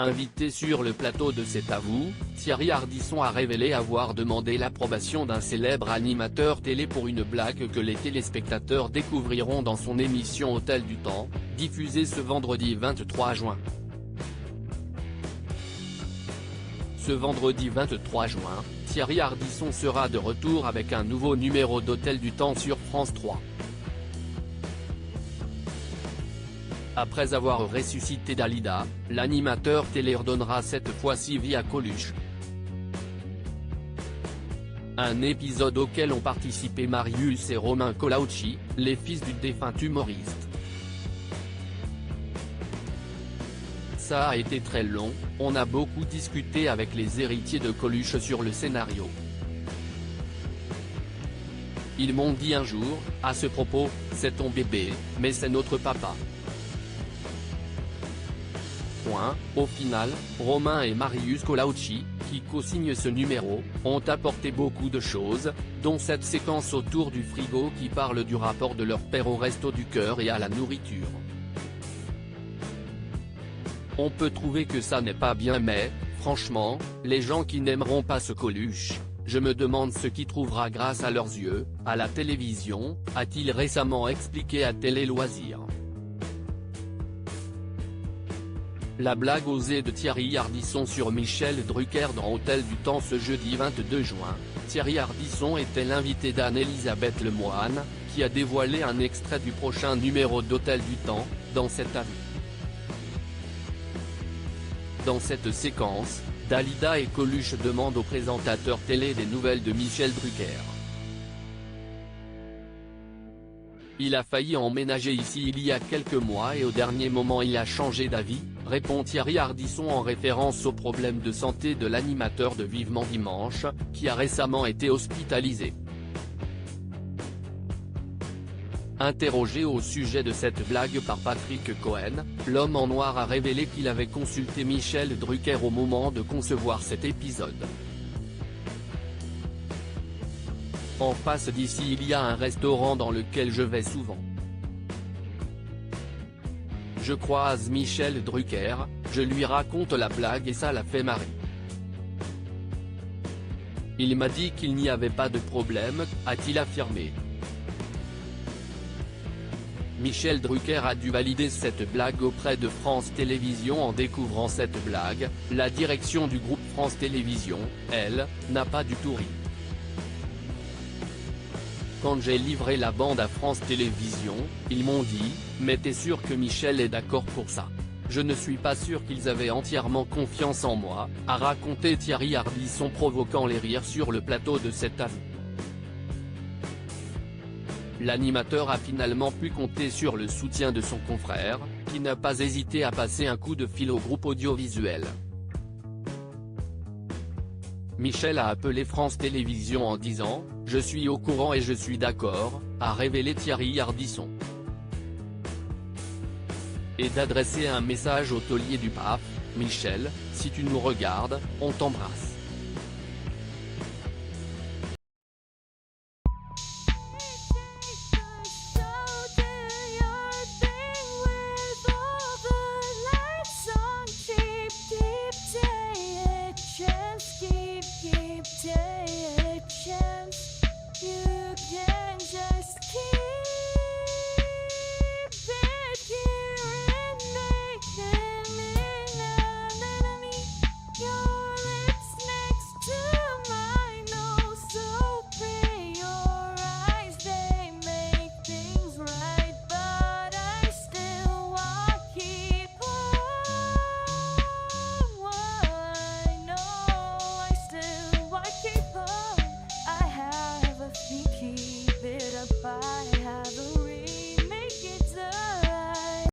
Invité sur le plateau de C'est à vous, Thierry Ardisson a révélé avoir demandé l'approbation d'un célèbre animateur télé pour une blague que les téléspectateurs découvriront dans son émission Hôtel du Temps, diffusée ce vendredi 23 juin. Ce vendredi 23 juin, Thierry Ardisson sera de retour avec un nouveau numéro d'Hôtel du Temps sur France 3. Après avoir ressuscité Dalida, l'animateur télé redonnera cette fois-ci vie à Coluche. Un épisode auquel ont participé Marius et Romain Colaucci, les fils du défunt humoriste. Ça a été très long, on a beaucoup discuté avec les héritiers de Coluche sur le scénario. Ils m'ont dit un jour, à ce propos, c'est ton bébé, mais c'est notre papa. Au final, Romain et Marius Colaucci, qui co-signent ce numéro, ont apporté beaucoup de choses, dont cette séquence autour du frigo qui parle du rapport de leur père au resto du cœur et à la nourriture. On peut trouver que ça n'est pas bien mais, franchement, les gens qui n'aimeront pas ce Coluche, je me demande ce qui trouvera grâce à leurs yeux, à la télévision, a-t-il récemment expliqué à Télé Loisirs. La blague osée de Thierry Ardisson sur Michel Drucker dans Hôtel du Temps ce jeudi 22 juin, Thierry Ardisson était l'invité d'Anne-Elisabeth Lemoine, qui a dévoilé un extrait du prochain numéro d'Hôtel du Temps, dans cet avis. Dans cette séquence, Dalida et Coluche demandent au présentateur télé des nouvelles de Michel Drucker. Il a failli emménager ici il y a quelques mois et au dernier moment il a changé d'avis, répond Thierry Ardisson en référence au problème de santé de l'animateur de Vivement Dimanche, qui a récemment été hospitalisé. Interrogé au sujet de cette blague par Patrick Cohen, l'homme en noir a révélé qu'il avait consulté Michel Drucker au moment de concevoir cet épisode. En face d'ici il y a un restaurant dans lequel je vais souvent. Je croise Michel Drucker, je lui raconte la blague et ça l'a fait marrer. Il m'a dit qu'il n'y avait pas de problème, a-t-il affirmé. Michel Drucker a dû valider cette blague auprès de France Télévisions. En découvrant cette blague, la direction du groupe France Télévisions, elle, n'a pas du tout ri. Quand j'ai livré la bande à France Télévisions, ils m'ont dit, mais t'es sûr que Michel est d'accord pour ça? Je ne suis pas sûr qu'ils avaient entièrement confiance en moi, a raconté Thierry Ardisson provoquant les rires sur le plateau de C'est à vous. L'animateur a finalement pu compter sur le soutien de son confrère, qui n'a pas hésité à passer un coup de fil au groupe audiovisuel. Michel a appelé France Télévisions en disant « Je suis au courant et je suis d'accord », a révélé Thierry Ardisson. Et d'adresser un message au taulier du pape « Michel, si tu nous regardes, on t'embrasse ». Keep taking a chance. You can just keep